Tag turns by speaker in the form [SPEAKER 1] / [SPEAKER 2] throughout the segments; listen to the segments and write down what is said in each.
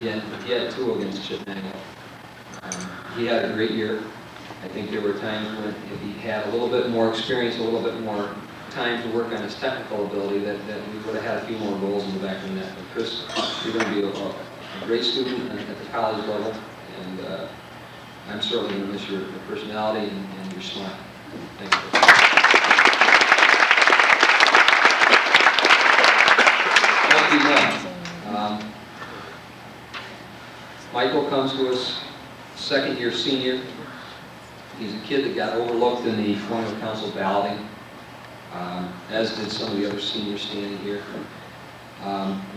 [SPEAKER 1] He had 2 against Chippewa. He had a great year. I think there were times when if he had a little bit more experience, a little bit more time to work on his technical ability, that we would have had a few more goals in the back of the net. But Chris, you're going to be a great student at the college level, and I'm certainly going to miss your personality and your smile. Thank you. Michael comes to us, second-year senior. He's a kid that got overlooked in the Colonial Council balloting, as did some of the other seniors standing here.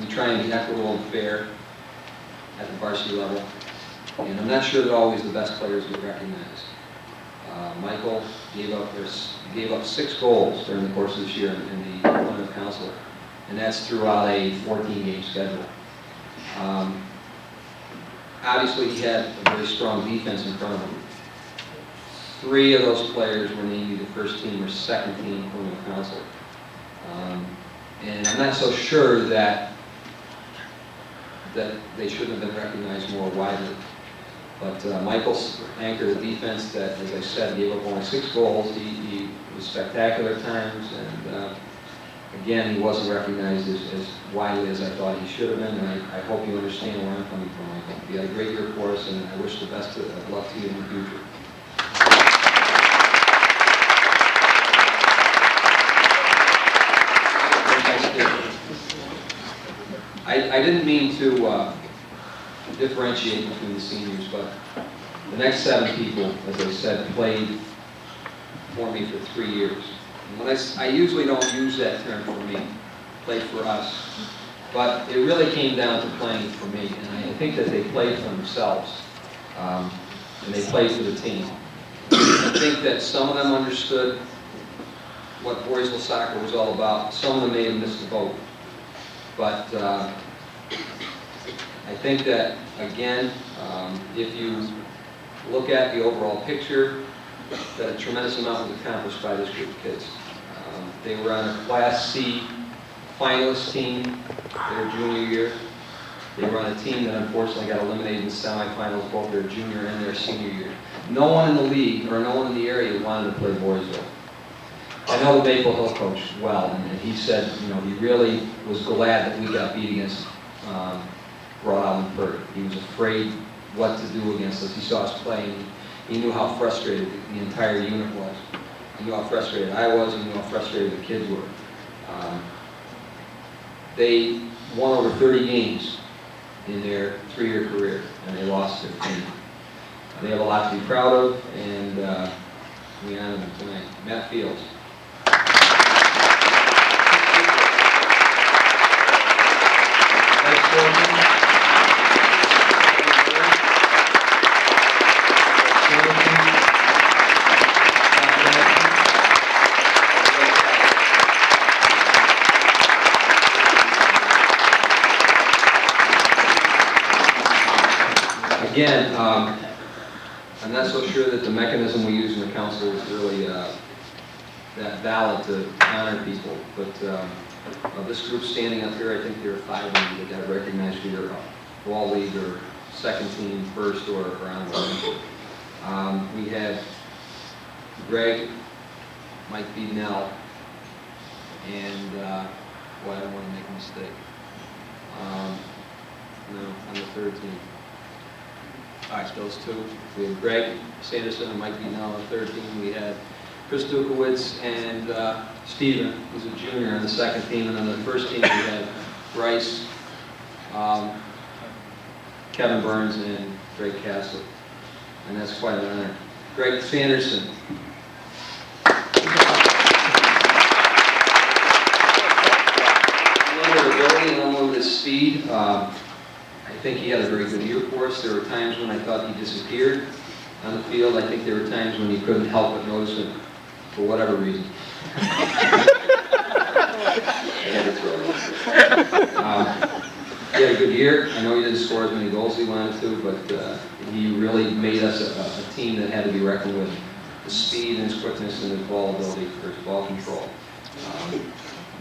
[SPEAKER 1] We try and be equitable and fair at the varsity level, and I'm not sure that always the best players get recognized. Michael gave up 6 goals during the course of this year in the Colonial Council, and that's throughout a 14-game schedule. Obviously, he had a very strong defense in front of him. 3 of those players were named either first team or second team Colonial Council. And I'm not so sure that they should have been recognized more widely. But Michael anchored a defense that, as I said, gave up only 6 goals. He was spectacular at times, and again, he wasn't recognized as widely as I thought he should have been, and I hope you understand where I'm coming from, Michael. You had a great year for us, and I wish the best of luck to you in the future. I didn't mean to differentiate between the seniors, but the next 7 people, as I said, played for me for 3 years. And when I usually don't use that term for me, played for us, but it really came down to playing for me, and I think that they played for themselves, and they played for the team. I think that some of them understood what Boysville soccer was all about. Some of them may have missed the boat. But I think that, again, if you look at the overall picture, that a tremendous amount was accomplished by this group of kids. They were on a Class C finalist team their junior year. They were on a team that unfortunately got eliminated in the semifinals both their junior and their senior year. No one in the league, or no one in the area wanted to play Boysville. I know the Maple Hill coach well, and he said, he really was glad that we got beat against Rhode Island Purdy. He was afraid what to do against us. He saw us play, and he knew how frustrated the entire unit was. He knew how frustrated I was, he knew how frustrated the kids were. They won over 30 games in their 3-year career, and they lost 15. They have a lot to be proud of, and we honor them tonight. Matt Fields. Again, I'm not so sure that the mechanism we use in the council is really that valid to honor people, but this group standing up here, I think there are 5 of you that got recognized for your ball league or second team, first, or honorable. We had Greg, Mike Beadnell, and I don't want to make a mistake. No, on the 3rd team. All right, those 2. We had Greg Sanderson and Mike Beadnell on the 3rd team. We had Chris Dukowitz and Steven, who's a junior, on the 2nd team. And on the 1st team, we had Bryce, Kevin Burns, and Greg Castle. And that's quite an honor. Greg Sanderson. Unlimited ability and unlimited speed. I think he had a very good year for us. There were times when I thought he disappeared on the field. I think there were times when you couldn't help but notice it for whatever reason. He had a good year. I know he didn't score as many goals as he wanted to, but he really made us a team that had to be reckoned with. The speed and his quickness and his ball ability, or his ball control,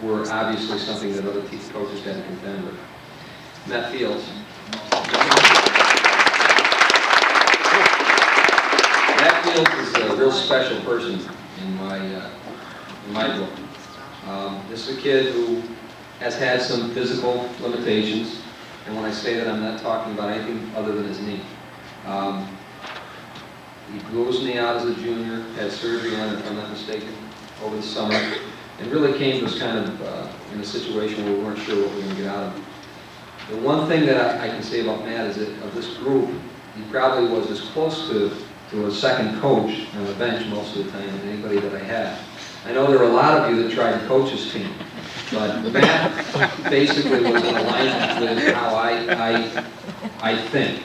[SPEAKER 1] were obviously something that other coaches had to contend with. Matt Fields. real special person in my book. This is a kid who has had some physical limitations, and when I say that, I'm not talking about anything other than his knee. He blew his knee out as a junior, had surgery on it, if I'm not mistaken, over the summer, and really came to us kind of in a situation where we weren't sure what we were going to get out of him. The one thing that I can say about Matt is that of this group, he probably was as close to a second coach on the bench most of the time than anybody that I had. I know there are a lot of you that tried to coach his team, but Matt basically was in alignment with how I think.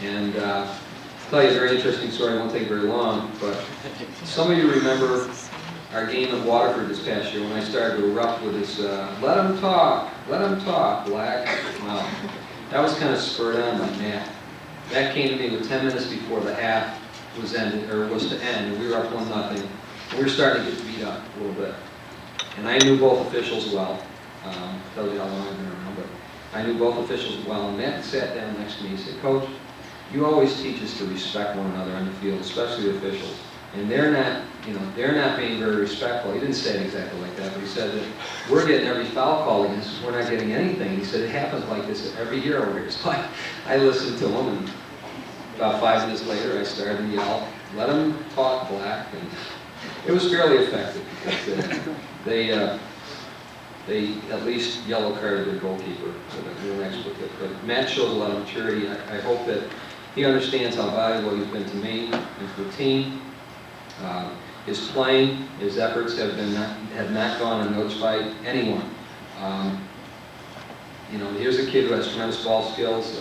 [SPEAKER 1] And I'll tell you a very interesting story, it won't take very long, but some of you remember our game at Waterford this past year when I started to erupt with this, let him talk, Black. Wow. That was kind of spurred on by Matt. Matt came to me with 10 minutes before the half was to end, and we were up 1-0, and we were starting to get beat up a little bit. And I knew both officials well. Tells you how long I've been around, but I knew both officials well. And Matt sat down next to me and said, "Coach, you always teach us to respect one another on the field, especially the officials. And they're not being very respectful." He didn't say it exactly like that, but he said that we're getting every foul call against us, we're not getting anything. He said it happens like this every year over here. So I listened to him, and about 5 minutes later I started to yell, "Let him talk, Black." And it was fairly effective because they at least yellow carded their goalkeeper with a real expletive. But Matt shows a lot of maturity. I hope that he understands how valuable he's been to me and to the team. His playing, his efforts have not gone unnoticed by anyone. Here's a kid who has tremendous ball skills,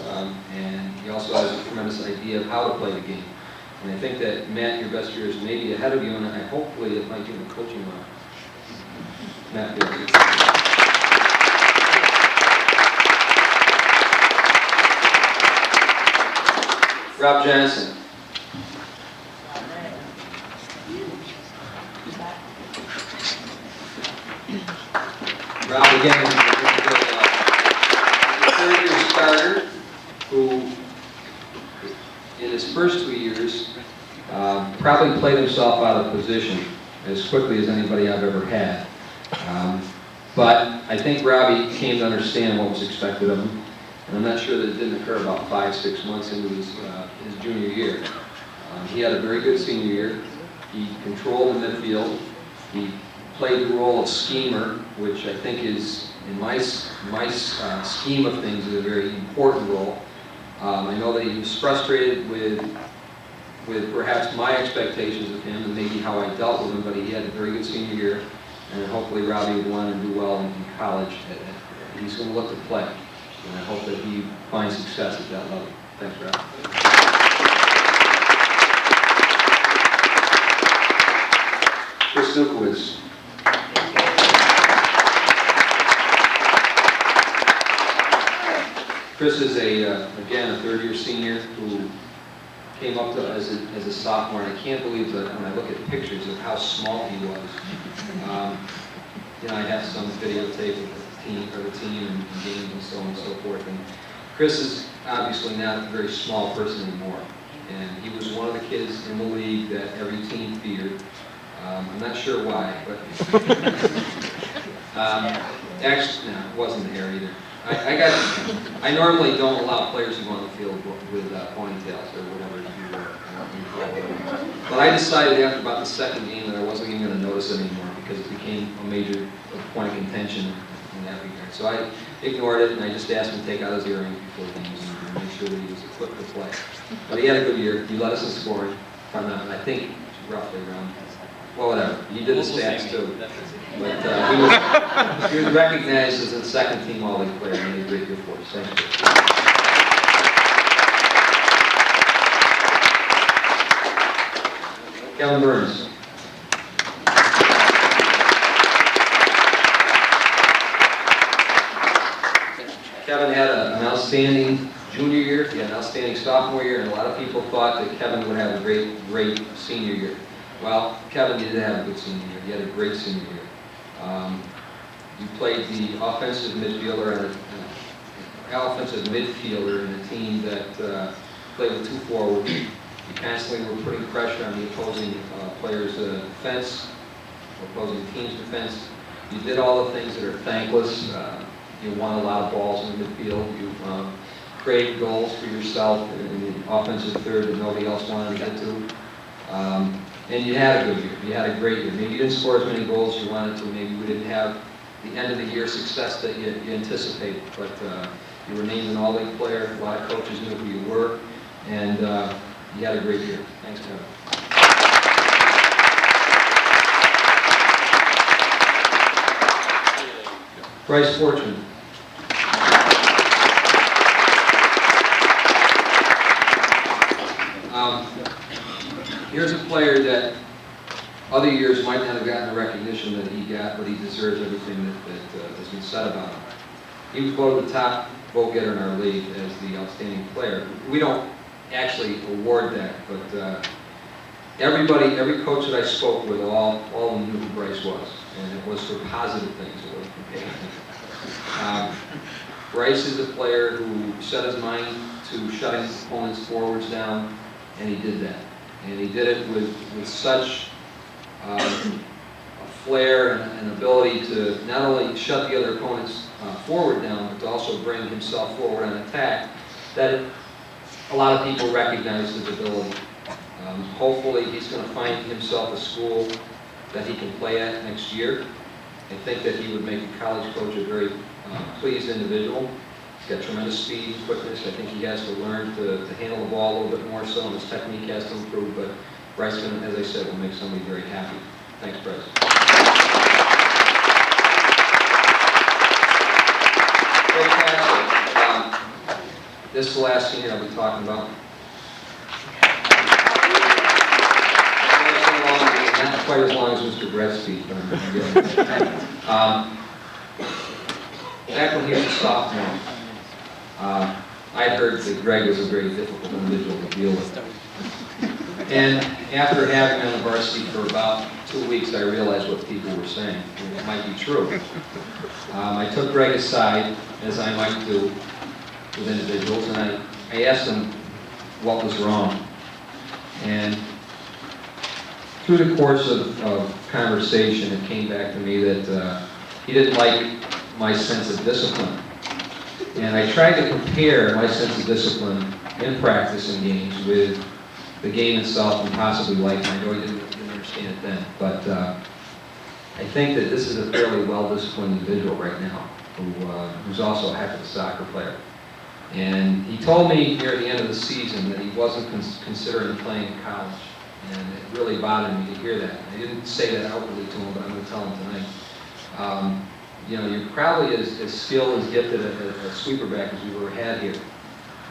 [SPEAKER 1] and he also has a tremendous idea of how to play the game. And I think that, Matt, your best years may be ahead of you, and hopefully it might give him a coaching role. Matt, please. Rob Johnson. Rob, again, a third-year starter who, in his first 2 years, probably played himself out of position as quickly as anybody I've ever had. But I think Robbie came to understand what was expected of him, and I'm not sure that it didn't occur about 5-6 months into his junior year. He had a very good senior year. He controlled the midfield. He played the role of schemer, which I think is, in my scheme of things, is a very important role. I know that he was frustrated with perhaps my expectations of him and maybe how I dealt with him, but he had a very good senior year, and hopefully Robbie will want to do well in college. He's going to look to play, and I hope that he finds success at that level. Thanks, Rob. Chris Dukowitz. Chris is again, a third-year senior who came up to as a sophomore, and I can't believe that when I look at pictures of how small he was. I have some videotape of the team and games and so on and so forth. And Chris is obviously not a very small person anymore, and he was one of the kids in the league that every team feared. I'm not sure why, but actually, no, it wasn't the hair either. I normally don't allow players to go on the field with ponytails or whatever you wear. But I decided after about the second game that I wasn't even going to notice it anymore because it became a major point of contention in that regard. So I ignored it, and I just asked him to take out his earrings before games and make sure that he was equipped to play. But he had a good year. He led us in scoring. I think roughly around, well, whatever. He did the stats too. But he was recognized as a second team all-league player, and he did a great year for us. Thank you. Kevin Burns. Kevin had an outstanding junior year, he had an outstanding sophomore year, and a lot of people thought that Kevin would have a great senior year. Well, Kevin did have a good senior year. He had a great senior year. He played the offensive midfielder in a team that played with 2 forwards. He constantly were putting pressure on the opposing players' defense, opposing team's defense. You did all the things that are thankless. You won a lot of balls in the midfield. You created goals for yourself in the offensive third that nobody else wanted to get to. And you had a good year. You had a great year. Maybe you didn't score as many goals as you wanted to. Maybe we didn't have the end of the year success that you anticipated. But you were named an all-league player. A lot of coaches knew who you were. And you had a great year. Thanks, Kevin. Bryce Fortune. Here's a player that other years might not have gotten the recognition that he got, but he deserves everything that has been said about him. He was voted the top vote getter in our league as the outstanding player. We don't actually award that, but every coach that I spoke with, all of them knew who Bryce was, and it was for positive things. It wasn't for negative things. Bryce is a player who set his mind to shutting opponents' forwards down, and he did that. And he did it with such a flair and ability to not only shut the other opponent's forward down, but to also bring himself forward on attack, that a lot of people recognize his ability. Hopefully he's going to find himself a school that he can play at next year. I think that he would make a college coach a very pleased individual. He's got tremendous speed and quickness. I think he has to learn to handle the ball a little bit more so, and his technique has to improve, but Bryce, as I said, will make somebody very happy. Thanks, Bryce. This is the last senior I'll be talking about. Not quite as long as Mr. Brett's speech, but I'm good. Back when he was a sophomore, I heard that Greg was a very difficult individual to deal with. And after having him on the varsity for about 2 weeks, I realized what people were saying. It might be true. I took Greg aside, as I might do with individuals, and I asked him what was wrong. And through the course of conversation, it came back to me that he didn't like my sense of discipline. And I tried to compare my sense of discipline in practice and games with the game itself and possibly life. I know he didn't understand it then, but I think that this is a fairly well-disciplined individual right now who's also a heck of a soccer player. And he told me near the end of the season that he wasn't considering playing in college. And it really bothered me to hear that. I didn't say that outwardly to him, but I'm going to tell him tonight. You know, you're probably as skilled, as gifted a sweeper back as we've ever had here.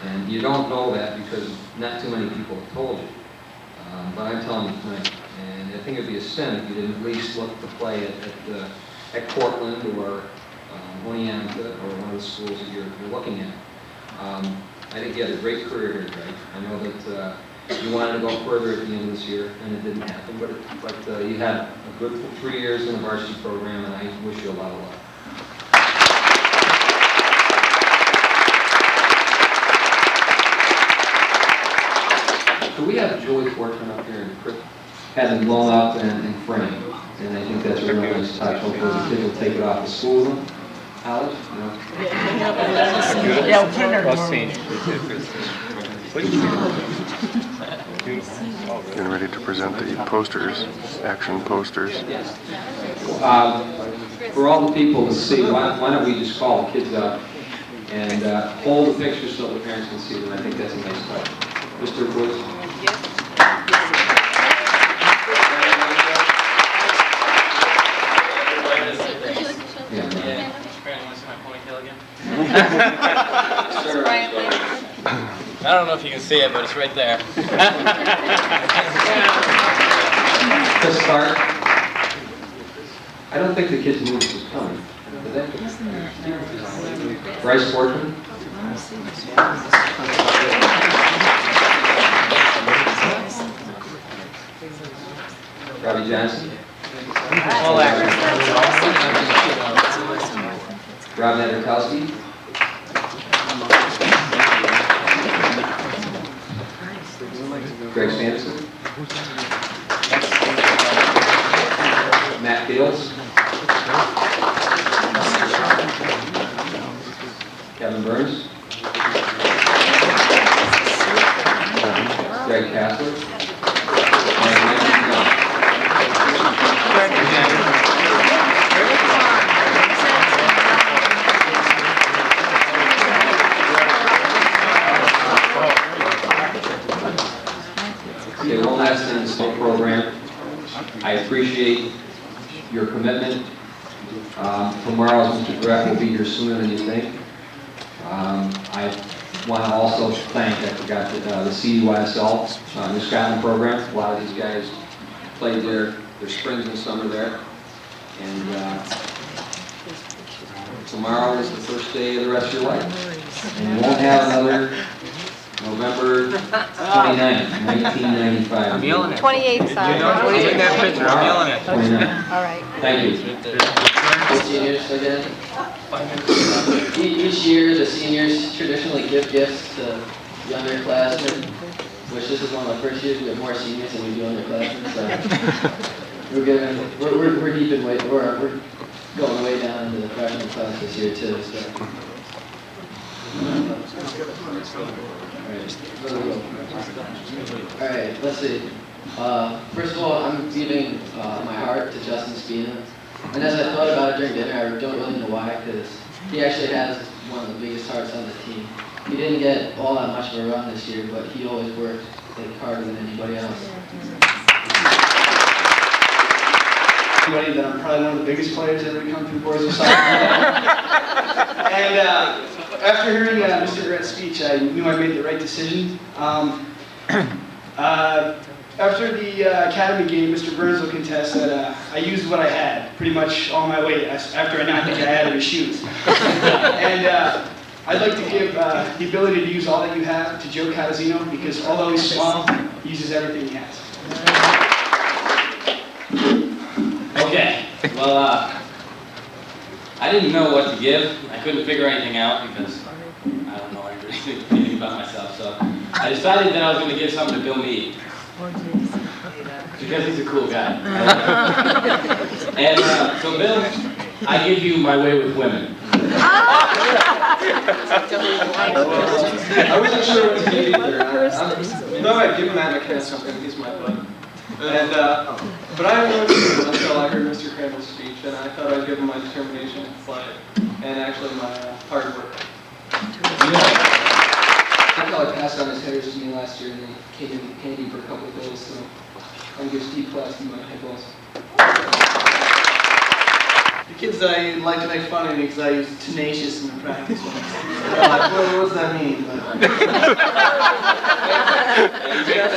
[SPEAKER 1] And you don't know that because not too many people have told you. But I'm telling you tonight. And I think it would be a sin if you didn't at least look to play at Cortland or Oneonta or one of the schools that you're looking at. I think you had a great career here, Greg. I know that you wanted to go further at the end of this year, and it didn't happen, but you had a good 3 years in the varsity program, and I wish you a lot of luck. So we have Julie Fortune up here, and Chris had them blown up and framed, and I think that's a really nice touch. Hopefully the kids will take it off the school with them. Alex?
[SPEAKER 2] Yeah,
[SPEAKER 3] Getting ready to present the posters, action posters.
[SPEAKER 1] Yes. For all the people to see, why don't we just call the kids up and hold the pictures so the parents can see them. I think that's a nice touch. Mr. Woods?
[SPEAKER 2] I don't know if you can see it, but it's right there.
[SPEAKER 1] To start, I don't think the kids knew this was coming. Did they? Bryce Fortune? Robbie Johnson? Rob Nadrikowski? Greg Sanderson. Matt Fields. Kevin Burns. Greg Kassler. And Nancy Young. Okay, one last thing, the snow program. I appreciate your commitment. Tomorrow, Mr. Brett will be here sooner than you think. I want to also thank, I forgot, the CUYSL, New Scotland program. A lot of these guys played their springs and summer there. And tomorrow is the first day of the rest of your life. And you won't have another November 29th, 1995.
[SPEAKER 2] I'm yelling at
[SPEAKER 4] 28 side.
[SPEAKER 2] Look at that picture. I'm yelling at
[SPEAKER 1] 29.
[SPEAKER 4] All right.
[SPEAKER 1] Thank you.
[SPEAKER 5] Seniors again. Each year, the seniors traditionally give gifts to the underclassmen, which this is one of the first years we have more seniors than we do underclassmen. So we're deep in weight. We're going way down into the freshman class this year too. So. All right, let's see. First of all, I'm giving my heart to Justin Spina. And as I thought about it during dinner, I don't really know why, because he actually has one of the biggest hearts on the team. He didn't get all that much of a run this year, but he always worked like harder than anybody else.
[SPEAKER 6] That I'm probably one of the biggest players ever to come through boys of soccer. And after hearing Mr. Brett's speech, I knew I made the right decision. After the academy game, Mr. Burns will contest that I used what I had, pretty much all my weight, after I knocked the guy out of his shoes. And I'd like to give the ability to use all that you have to Joe Catazino, because although he's small, he uses everything he has.
[SPEAKER 2] Okay, well, I didn't know what to give. I couldn't figure anything out because I don't know anything about myself. So I decided that I was going to give something to Bill Meade because he's a cool guy. And so, Bill, I give you My Way with Women.
[SPEAKER 7] I wasn't sure what to give either. No, I'd give him that McKenna something. He's my bud. And but I didn't know what to do until I heard Mr. Crandall's speech, and I thought I'd give him my determination to play, and actually my hard work.
[SPEAKER 8] I thought I passed on his headers to me last year, and they came in handy for a couple of goals, so I'm going to give Steve class to my head balls.
[SPEAKER 6] The kids I like to make fun of me because I use tenacious in the practice ones. They're like, well, what does that mean? I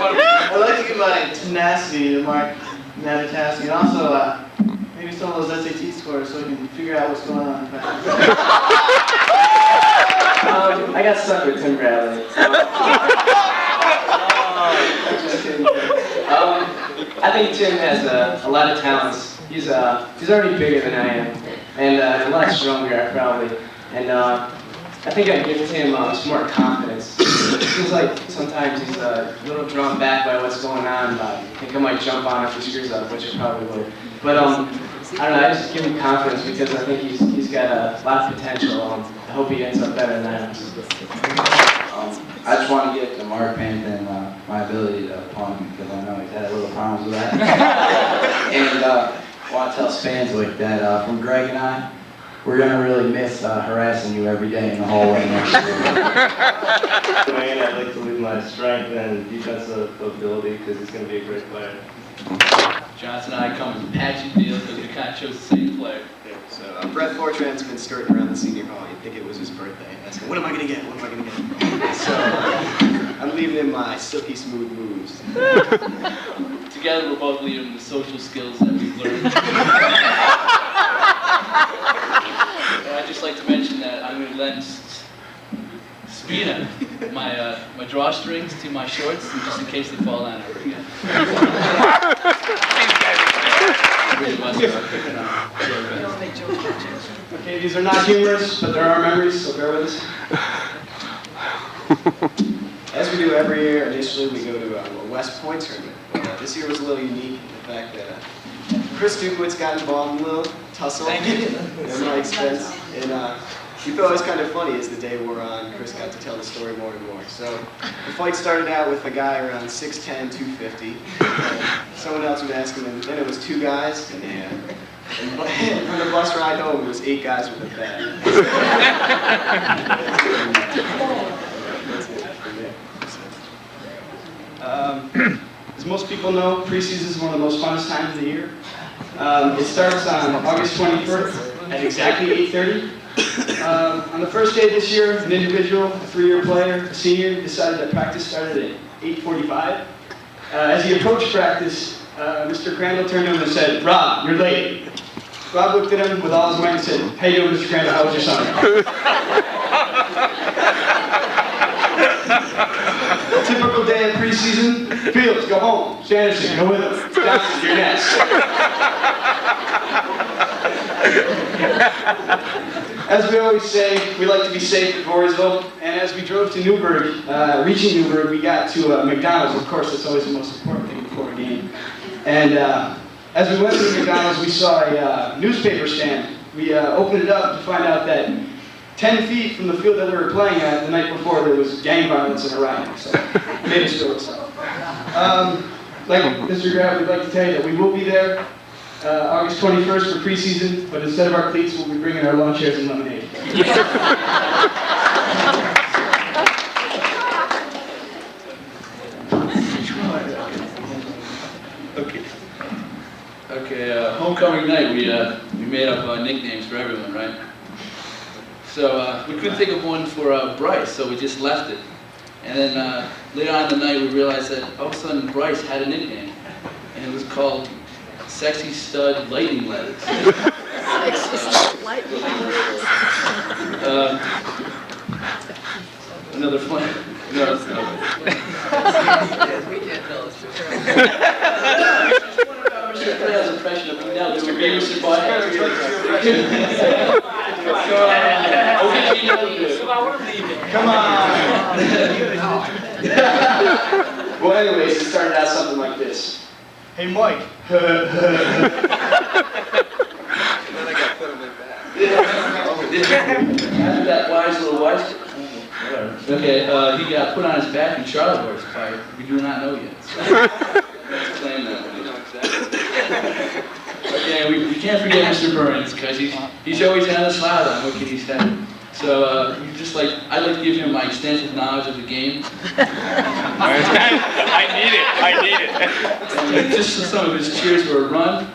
[SPEAKER 6] like to give my tenacity to Mark Navitaski, and also maybe some of those SAT scores so we can figure out what's going on in practice.
[SPEAKER 5] I got stuck with Tim Bradley. I think Tim has a lot of talents. He's already bigger than I am, and a lot stronger probably. And I think I'd give Tim some more confidence. It seems like sometimes he's a little drawn back by what's going on. I think I might jump on if he screws up, which I probably would. But I don't know. I just give him confidence because I think he's got a lot of potential. I hope he ends up better than I am.
[SPEAKER 9] I just want to give to Mark Panthan my ability to punt because I know he's had a little problems with that. And I want to tell Spanswick that from Greg and I, we're going to really miss harassing you every day in the hallway next year.
[SPEAKER 10] I'd like to leave my strength and defensive ability because he's going to be a great player.
[SPEAKER 11] Johnson and I come as a patchy deal because we kind of chose the same player.
[SPEAKER 12] Yeah, so Brett Fortran's been skirting around the senior hall. You'd think it was his birthday. Asking, what am I going to get? What am I going to get? So I'm leaving him my silky smooth moves.
[SPEAKER 11] Together we're both leaving the social skills that we've learned. And I'd just like to mention that I'm going to lend Spina my drawstrings to my shorts, and just in case they fall down ever again.
[SPEAKER 6] Okay, these are not humorous, but there are memories, so bear with us.
[SPEAKER 12] as we do every year, initially we go to a West Point tournament. But this year was a little unique in the fact that Chris Dukowitz got involved in a little tussle at my expense. And we thought it was kind of funny as the day wore on. Chris got to tell the story more and more. So the fight started out with a guy around 6'10", 250. Someone else was asking him, then it was 2 guys, and on the bus ride home, it was 8 guys with a bat.
[SPEAKER 6] As most people know, preseason is one of the most funnest times of the year. It starts on August 21st at exactly 8:30. On the first day this year, an individual, a 3-year player, a senior, decided that practice started at 8:45. As he approached practice, Mr. Crandall turned to him and said, "Rob, you're late." Rob looked at him with all his might and said, "How you doing, Mr. Crandall? How was your summer?" Typical day of preseason. Fields, go home. Sanderson, go with him. Johnson, you're next. As we always say, we like to be safe at Voorheesville, and as we drove to Newburgh, reaching Newburgh, we got to McDonald's. Of course, that's always the most important thing before a game. And as we went to McDonald's, we saw a newspaper stand. We opened it up to find out that 10 feet from the field that we were playing at the night before, there was gang violence in a riot. So it made us feel excited. Like Mr. Grab, we'd like to tell you that we will be there August 21st for preseason, but instead of our cleats, we'll be bringing our lawn chairs and lemonade.
[SPEAKER 11] Okay, homecoming night, we made up nicknames for everyone, right? So we couldn't think of one for Bryce, so we just left it. And then later on in the night, we realized that all of a sudden Bryce had a nickname, and it was called Sexy Stud Lightning Letters.
[SPEAKER 4] Sexy Stud Lightning Letters.
[SPEAKER 11] Another fun. No, it's not.
[SPEAKER 4] We can't tell us.
[SPEAKER 11] Mr. Claire's impression of me now. Mr. Mr.
[SPEAKER 6] Come on! Well, anyways, it started out something like this. Hey, Mike.
[SPEAKER 12] And then I got put on my back.
[SPEAKER 11] After that wise little wise. Okay, he got put on his back in Charlotte horse fight. We do not know yet. So. Let's claim that one. You know exactly. Okay, we can't forget Mr. Burns because he's always on the slide on what he said. So I'd like to give him my extensive knowledge of the game.
[SPEAKER 13] I need it.
[SPEAKER 11] And just some of his cheers were run,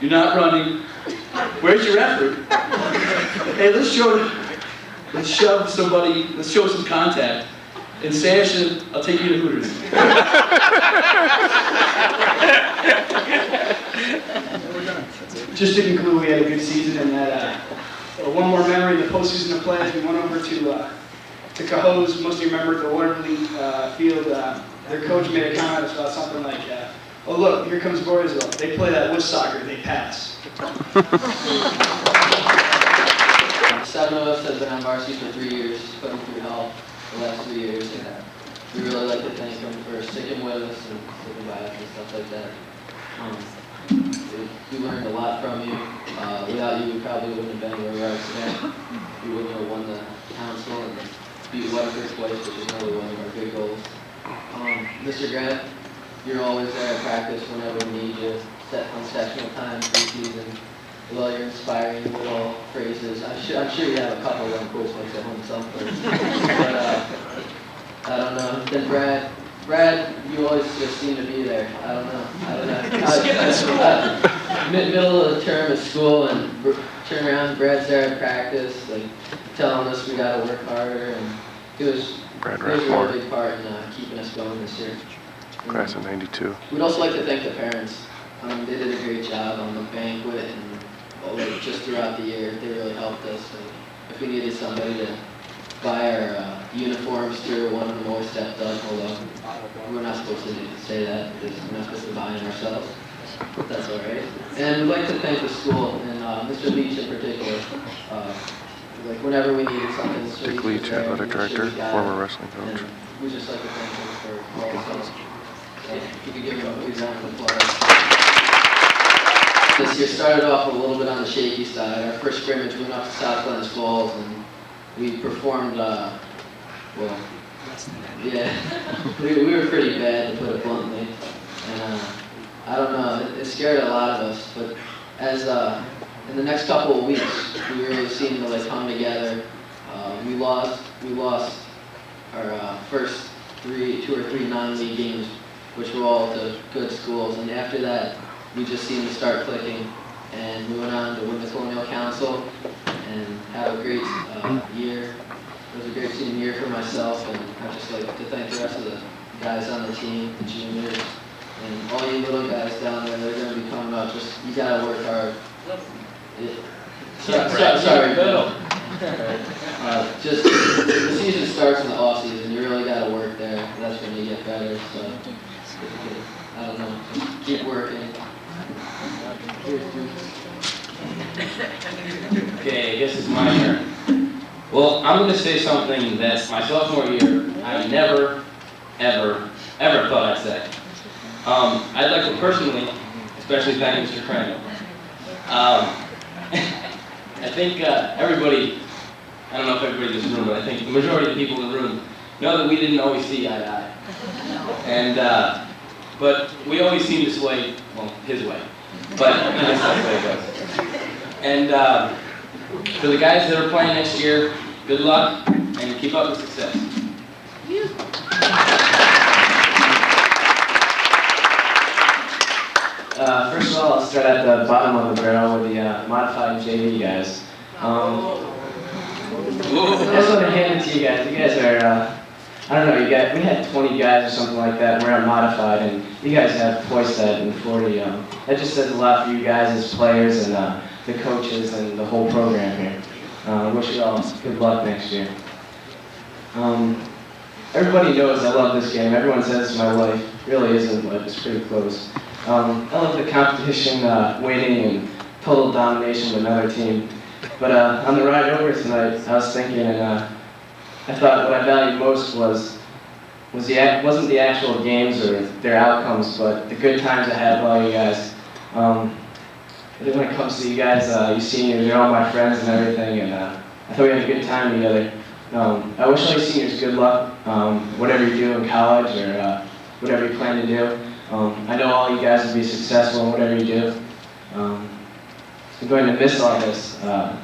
[SPEAKER 11] you're not running, where's your effort? Hey, let's show some contact. And Sanderson, I'll take you to Hooters.
[SPEAKER 6] Just to conclude, we had a good season, and that one more memory, the postseason of play, we went over to Cahoes. Most of you remember at the Waterloo field, their coach made a comment about something like, "Oh look, here comes Voorheesville. They play that wood soccer, they pass."
[SPEAKER 8] 7 of us have been on varsity for 3 years, putting through hell the last 3 years, and we really like to thank them for sticking with us and sticking by us and stuff like that. We learned a lot from you. Without you, we probably wouldn't have been where we are today. We wouldn't have won the council and beat Weatherford twice, which is really one of our big goals. Mr. Grant, you're always there at practice whenever we need you. On sectional time, preseason. Well, you're inspiring little phrases. I'm sure you have a couple of them quotes like at home someplace. But I don't know. Then Brad, you always just seem to be there. I don't know. Middle of the term at school and turn around, Brad's there at practice, like telling us we gotta work harder, and he was a really big part in keeping us going this year.
[SPEAKER 3] Class of '92.
[SPEAKER 8] We'd also like to thank the parents. They did a great job on the banquet and just throughout the year. They really helped us. And if we needed somebody to buy our uniforms through, one of them always stepped up, although we're not supposed to say that because we're not supposed to buy them ourselves. But that's all right. And we'd like to thank the school and Mr. Leach in particular. like whenever we needed something. So
[SPEAKER 3] Dick
[SPEAKER 8] he was
[SPEAKER 3] Leach,
[SPEAKER 8] there,
[SPEAKER 3] athletic
[SPEAKER 8] he was
[SPEAKER 3] director,
[SPEAKER 8] the guy,
[SPEAKER 3] former wrestling coach.
[SPEAKER 8] and we just like to thank him for all his help. If you could give him a big round of applause. This year started off a little bit on the shaky side. Our first scrimmage, we went up to South Glens Falls and we performed, well, yeah, we were pretty bad, to put it bluntly. And I don't know, it scared a lot of us, but as in the next couple of weeks, we really seemed to like come together. We lost our first 2 or 3 non-league games, which were all to good schools, and after that, we just seemed to start clicking, and we went on to win the Colonial Council and have a great year. It was a great senior year for myself, and I'd just like to thank the rest of the guys on the team, the juniors, and all you little guys down there. They're going to be coming up. Just you gotta work hard. Sorry, Bill. Just the season starts in the off season. You really gotta work there. That's when you get better. So I don't know. Just keep working.
[SPEAKER 2] Okay, I guess it's my turn. Well, I'm going to say something that my sophomore year I never, ever thought I'd say. I'd like to personally, especially thank Mr. Crandall. I think everybody, I don't know if everybody in this room, but I think the majority of the people in the room know that we didn't always see eye to eye. And, but we always seem to sway, well, his way. But at least that's the way it goes. And for the guys that are playing next year, good luck and keep up the success.
[SPEAKER 5] First of all, I'll start at the bottom of the barrel with the modified JV guys. I just want to hand it to you guys. You guys are, I don't know, we had 20 guys or something like that, and we're at modified, and you guys have twice that in 40. That just says a lot for you guys as players and the coaches and the whole program here. Wish you all good luck next year. Everybody knows I love this game. Everyone says it's my life. It really isn't, but it's pretty close. I love the competition, winning, and total domination of another team. But on the ride over tonight, I was thinking, and I thought what I valued most wasn't the actual games or their outcomes, but the good times I had with all you guys. When it comes to you guys, you seniors, you're all my friends and everything, and I thought we had a good time together. I wish all you seniors good luck, whatever you do in college or whatever you plan to do. I know all you guys will be successful in whatever you do. I'm going to miss all this. I'm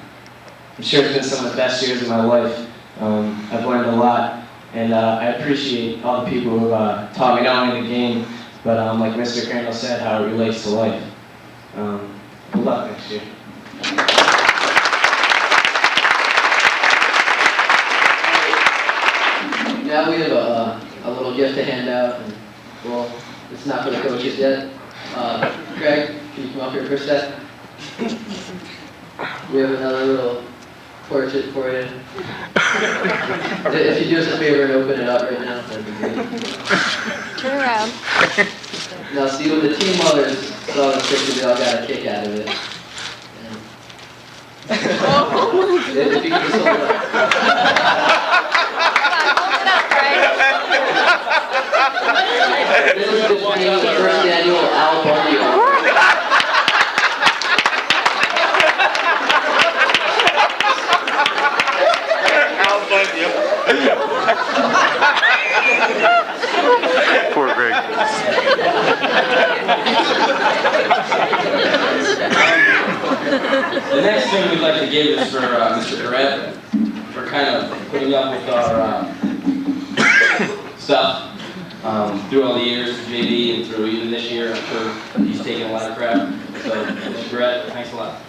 [SPEAKER 5] sure it's been some of the best years of my life. I've learned a lot, and I appreciate all the people who have taught me not only the game, but like Mr. Crandall said, how it relates to life. Good luck next year.
[SPEAKER 8] Now we have a little gift to hand out, and well, it's not for the coaches yet. Greg, can you come up here for a sec? We have another little portrait for you. If you do us a favor and open it up right now, that'd be great.
[SPEAKER 4] Turn around.
[SPEAKER 8] Now, see, when the team mothers saw this picture, they all got a kick out of it. If you can just hold it up. This is the first annual Al Bundy Award.
[SPEAKER 3] Poor Greg.
[SPEAKER 2] The next thing we'd like to give is for Mr. Barrett for kind of putting up with our stuff through all the years, JD, and through even this year. I'm sure he's taken a lot of crap. So, Mr. Barrett, thanks a lot.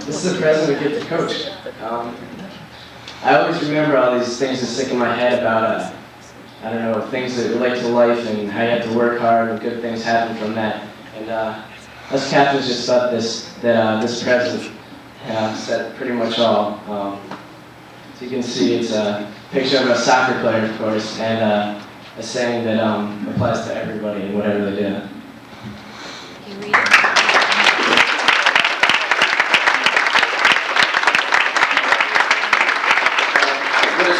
[SPEAKER 5] This is a present we get to coach. I always remember all these things that stick in my head about, I don't know, things that relate to life and how you have to work hard and good things happen from that. And us captains just thought this present said pretty much all. So you can see it's a picture of a soccer player, of course, and a saying that applies to everybody and whatever they do.
[SPEAKER 4] Can you read it?
[SPEAKER 8] What it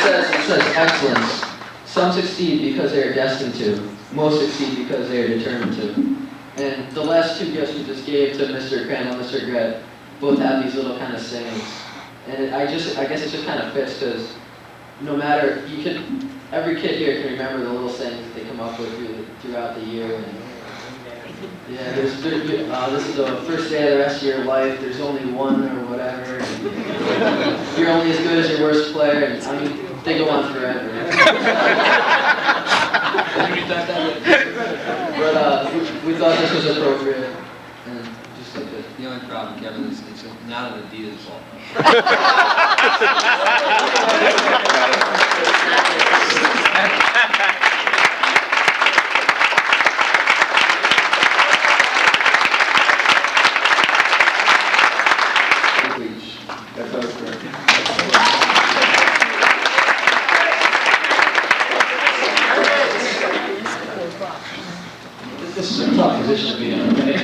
[SPEAKER 8] says excellence. Some succeed because they are destined to. Most succeed because they are determined to. And the last two gifts we just gave to Mr. Crandall and Mr. Gret both have these little kind of sayings. And I guess it just kind of fits because no matter, every kid here can remember the little sayings that they come up with throughout the year. And yeah, this is the first day of the rest of your life, there's only one or whatever. And you're only as good as your worst player. And I mean, they go on forever. But we thought this was appropriate. And just like it.
[SPEAKER 1] The only problem, Kevin, is it's not an Adidas fault.
[SPEAKER 14] This is a tough position to be in, okay?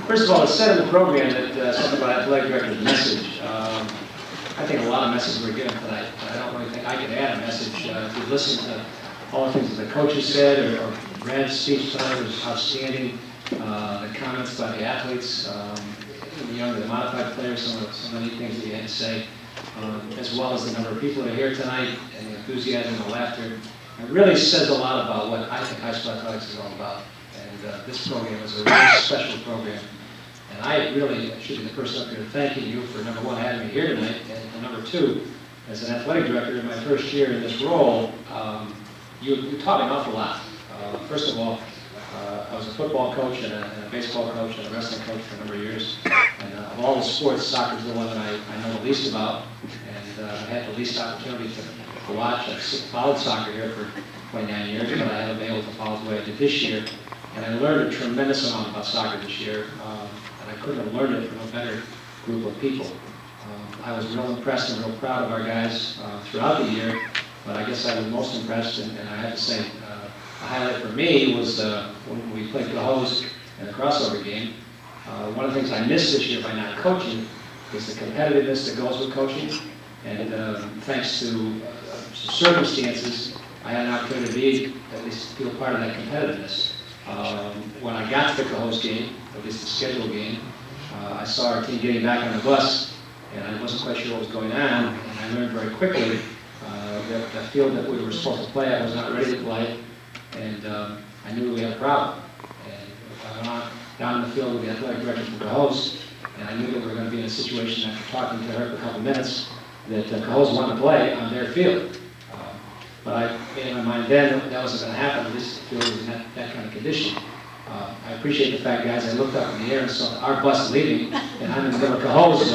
[SPEAKER 14] First of all, it said in the program that something about athletic director's message. I think a lot of messages were given tonight. I don't really think I could add a message. If you listen to all the things that the coaches said, or Brad's speech tonight was outstanding. The comments by the athletes, the modified players, some of the neat things that you had to say, as well as the number of people that are here tonight, and the enthusiasm and the laughter. It really says a lot about what I think high school athletics is all about. And this program is a really special program. And I really should be the person up here thanking you for, number one, having me here tonight, and number two, as an athletic director in my first year in this role, you taught me an awful lot. First of all, I was a football coach and a baseball coach and a wrestling coach for a number of years. And of all the sports, soccer is the one that I know the least about, and I had the least opportunity to watch. I've followed soccer here for 29 years, but I haven't been able to follow the way I did this year. And I learned a tremendous amount about soccer this year, and I couldn't have learned it from a better group of people. I was real impressed and real proud of our guys throughout the year, but I guess I was most impressed, and I have to say, a highlight for me was when we played Cohoes in the crossover game. One of the things I missed this year by not coaching is the competitiveness that goes with coaching, and thanks to circumstances, I had an opportunity to be, at least feel part of that competitiveness. When I got to the Cohoes game, at least the scheduled game, I saw our team getting back on the bus, and I wasn't quite sure what was going on, and I learned very quickly that the field that we were supposed to play, I was not ready to play, and I knew we had a problem. And I went on down in the field with the athletic director from Cohoes, and I knew that we were going to be in a situation after talking to her for a couple minutes that Cohoes wanted to play on their field. But I made in my mind then that wasn't going to happen. This field was in that kind of condition. I appreciate the fact, guys, I looked up in the air and saw our bus leaving, and I'm in the middle of Cohoes.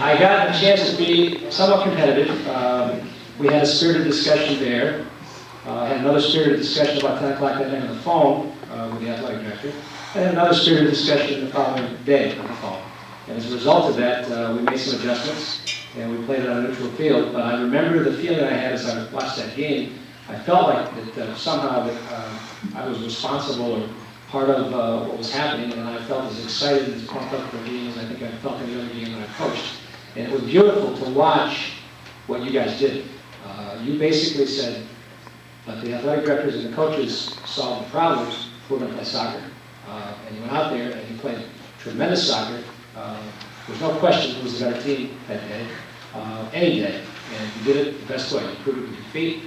[SPEAKER 14] I got a chance to be somewhat competitive. We had a spirited discussion there. I had another spirited discussion about 10 o'clock that night on the phone with the athletic director. I had another spirited discussion the following day on the phone. And as a result of that, we made some adjustments, and we played it on a neutral field. But I remember the feeling I had as I watched that game. I felt like that somehow that I was responsible or part of what was happening, and I felt as excited and as pumped up for the game as I think I felt in the other game that I coached. And it was beautiful to watch what you guys did. You basically said, let the athletic directors and the coaches solve the problems, we're going to play soccer. And you went out there and you played tremendous soccer. There's no question who was the better team that day, any day. And you did it the best way. You proved it with your feet.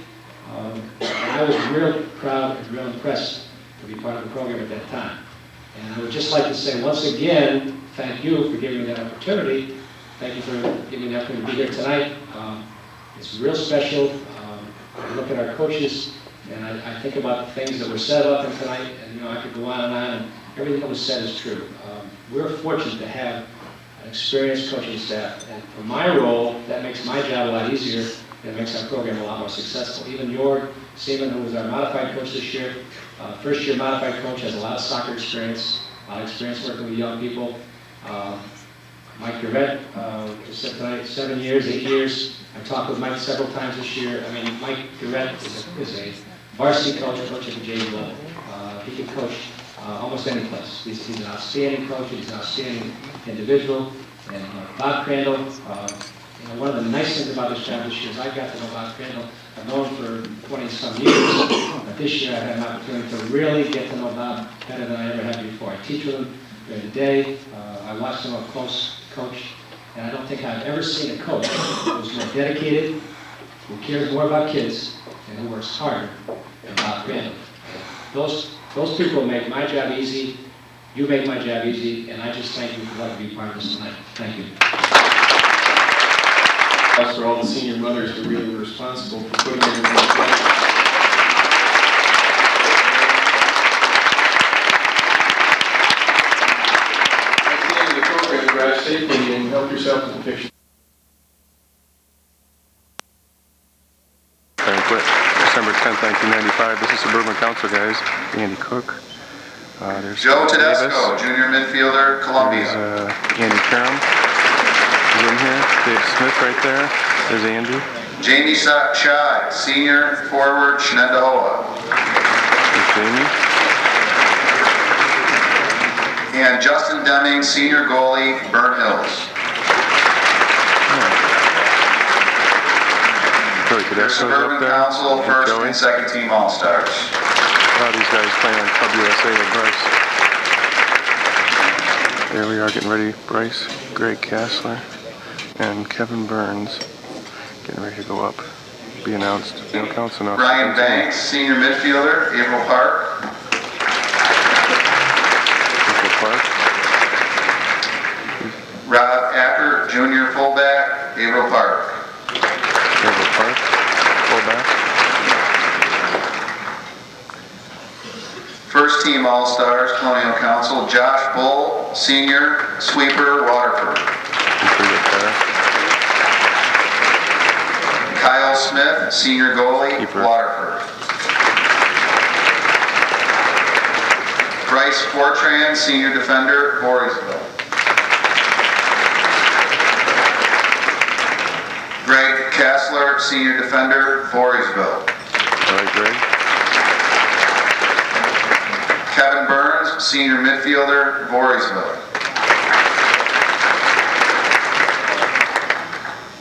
[SPEAKER 14] And I was real proud and real impressed to be part of the program at that time. And I would just like to say once again, thank you for giving me that opportunity. Thank you for giving me the opportunity to be here tonight. It's real special. I look at our coaches and I think about the things that were said about them tonight, and I could go on, and everything that was said is true. We're fortunate to have an experienced coaching staff, and for my role, that makes my job a lot easier, and it makes our program a lot more successful. Even your Seaman, who was our modified coach this year, first year modified coach, has a lot of soccer experience, a lot of experience working with young people. Mike Garrett, just said tonight, 7 years, 8 years. I talked with Mike several times this year. I mean, Mike Garrett is a varsity coach at the JV level. He can coach almost any place. He's an outstanding coach. He's an outstanding individual. And Bob Crandall, one of the nice things about this job this year is I got to know Bob Crandall. I've known him for 20-some years, but this year I've had an opportunity to really get to know Bob better than I ever had before. I teach with him during the day. I watched him up close coach, and I don't think I've ever seen a coach who's more dedicated, who cares more about kids, and who works harder than Bob Crandall. Those people make my job easy, you make my job easy, and I just thank you for letting me be part of this tonight. Thank you.
[SPEAKER 15] For all the senior mothers who really were responsible for putting everything together. At the end of the program, drive safely and help yourself with the picture.
[SPEAKER 3] Banquet, December 10th, 1995. This is Suburban Council, guys. Andy Cook. There's
[SPEAKER 16] Joe
[SPEAKER 3] Davis.
[SPEAKER 16] Tedesco, junior midfielder, Columbia.
[SPEAKER 3] There's Andy Karam. He's in here. Dave Smith right there. There's Andy.
[SPEAKER 16] Jamie Shai, senior forward, Shenandoah.
[SPEAKER 3] There's Jamie.
[SPEAKER 16] And Justin Deming, senior goalie, Burn Hills.
[SPEAKER 3] Joey
[SPEAKER 16] Their
[SPEAKER 3] Tedesco's
[SPEAKER 16] Suburban
[SPEAKER 3] up there.
[SPEAKER 16] Council,
[SPEAKER 3] And
[SPEAKER 16] first
[SPEAKER 3] Joey.
[SPEAKER 16] and second team All-Stars.
[SPEAKER 3] A lot of these guys playing on Club USA with Bryce. There we are getting ready. Bryce, Greg Kassler, and Kevin Burns getting ready to go up. Be announced. No counts enough.
[SPEAKER 16] Brian Banks, senior midfielder, April Park.
[SPEAKER 3] April Park.
[SPEAKER 16] Rob Acker, junior fullback, April Park.
[SPEAKER 3] April Park, fullback.
[SPEAKER 16] First team All-Stars, Colonial Council, Josh Bull, senior, sweeper, Waterford. Kyle Smith, senior goalie, Waterford. Bryce Fortran, senior defender, Voorheesville. Greg Kassler, senior defender, Voorheesville.
[SPEAKER 3] All right, Greg.
[SPEAKER 16] Kevin Burns, senior midfielder, Voorheesville.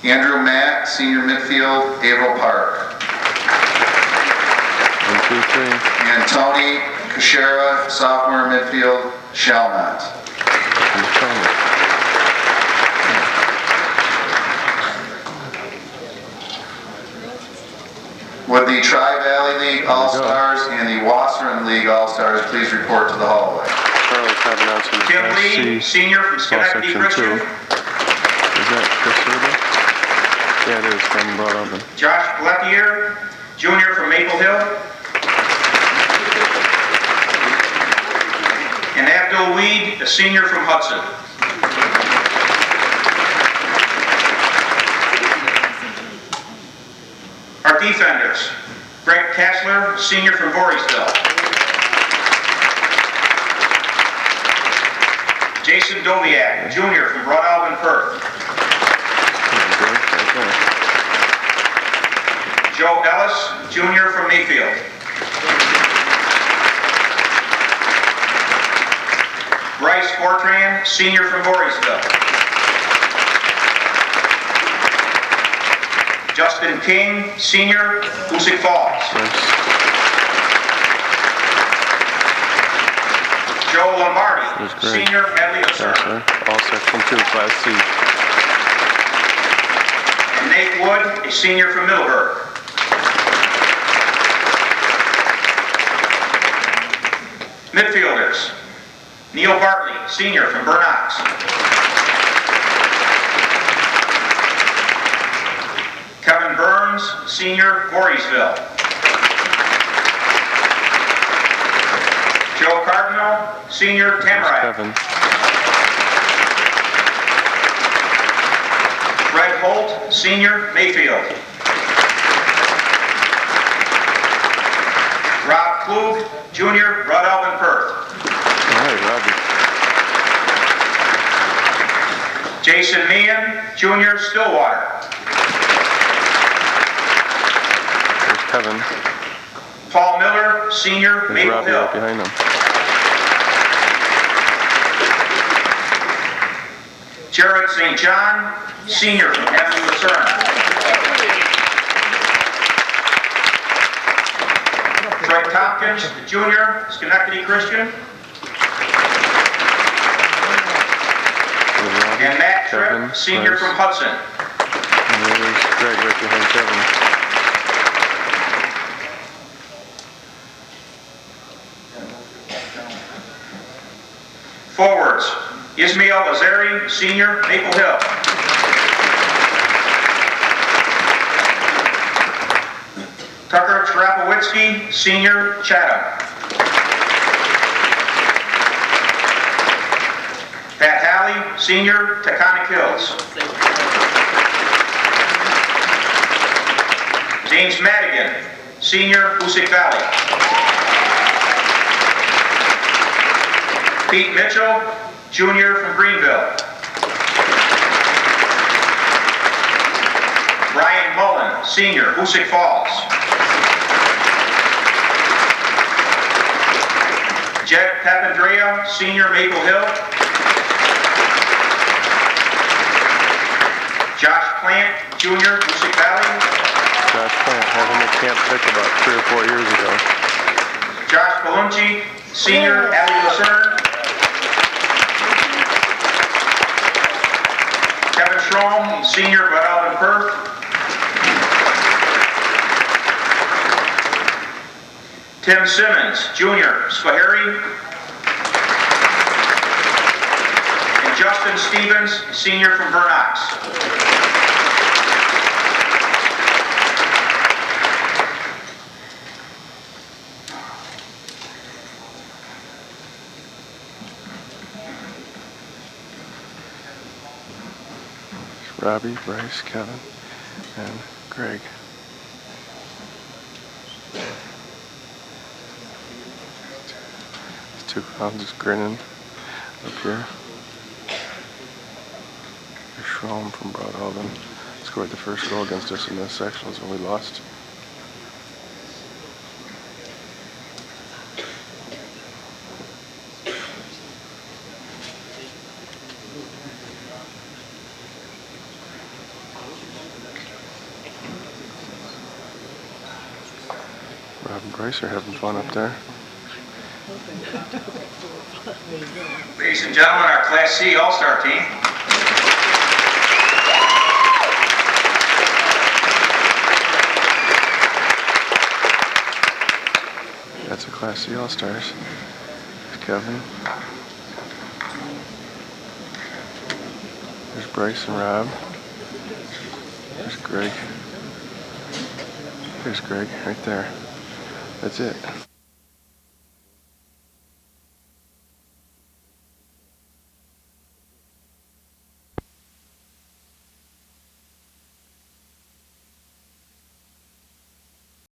[SPEAKER 16] Andrew Mack, senior midfield, Averill Park.
[SPEAKER 3] 1, 2, 3.
[SPEAKER 16] And Tony Kushera, sophomore midfield, Shellnut. Would the Tri-Valley League All-Stars and the Wasserman League All-Stars please report to the hallway?
[SPEAKER 3] Charlie Cabanance in the
[SPEAKER 16] Kim
[SPEAKER 3] Class
[SPEAKER 16] Lee,
[SPEAKER 3] C,
[SPEAKER 16] senior from Schenectady
[SPEAKER 3] Section 2.
[SPEAKER 16] Christian.
[SPEAKER 3] Is that Chris Ruben? Yeah, it is. From Broad Open.
[SPEAKER 16] Josh Pelletier, junior from Maple Hill. And Abdul Weed, a senior from Hudson. Our defenders, Greg Kassler, senior from Voorheesville. Jason Doviak, junior from Broad Alban, Perth. Joe Ellis, junior from Mayfield. Bryce Fortran, senior from Voorheesville. Justin King, senior, Hoosick Falls. Joe Lombardi, senior, Medley of Surrey.
[SPEAKER 3] All Section 2, Class C.
[SPEAKER 16] And Nate Wood, a senior from Middleburg. Midfielders, Neil Bartley, senior from Burnox. Kevin Burns, senior, Voorheesville. Joe Cardinal, senior, Tamarack.
[SPEAKER 3] Kevin.
[SPEAKER 16] Fred Holt, senior, Mayfield. Rob Klug, junior, Broad Alban, Perth.
[SPEAKER 3] All right, Robbie.
[SPEAKER 16] Jason Meehan, Junior, Stillwater.
[SPEAKER 3] There's Kevin.
[SPEAKER 16] Paul Miller, Senior,
[SPEAKER 3] There's
[SPEAKER 16] Maple
[SPEAKER 3] Robbie
[SPEAKER 16] Hill.
[SPEAKER 3] right behind him.
[SPEAKER 16] Jared St. John, Senior, from Avenue Lucerne. Troy Tompkins, Junior, Schenectady Christian. And Matt
[SPEAKER 3] Kevin,
[SPEAKER 16] Tripp, Senior,
[SPEAKER 3] Bryce.
[SPEAKER 16] from Hudson.
[SPEAKER 3] And there's Greg right behind Kevin.
[SPEAKER 16] Forwards, Ismail Azari, Senior, Maple Hill. Tucker Trapowitzki, Senior, Chatham. Pat Halley, Senior, Taconic Hills. James Madigan, Senior, Hoosick Valley. Pete Mitchell, Junior, from Greenville. Ryan Mullen, Senior, Hoosick Falls. Jed Papandrea, Senior, Maple Hill. Josh Plant, Junior, Hoosick Valley.
[SPEAKER 3] Josh Plant had him at Camp Pick about 3 or 4 years ago.
[SPEAKER 16] Josh Balunchi, Senior, Avenue Lucerne. Kevin Schrom, Senior, Bud Alvin Perth. Tim Simmons, Junior, Schoharie. And Justin Stevens, Senior, from Vernox.
[SPEAKER 3] Robbie, Bryce, Kevin, and Greg. These two clowns just grinning up here. There's Schrom from Broad Alvin. Scored the first goal against us in this sectionals when we lost. Rob and Bryce are having fun up there.
[SPEAKER 16] Ladies and gentlemen, our Class C All-Star team.
[SPEAKER 3] That's a Class C All-Stars. There's Kevin. There's Bryce and Rob. There's Greg. There's Greg right there. That's it.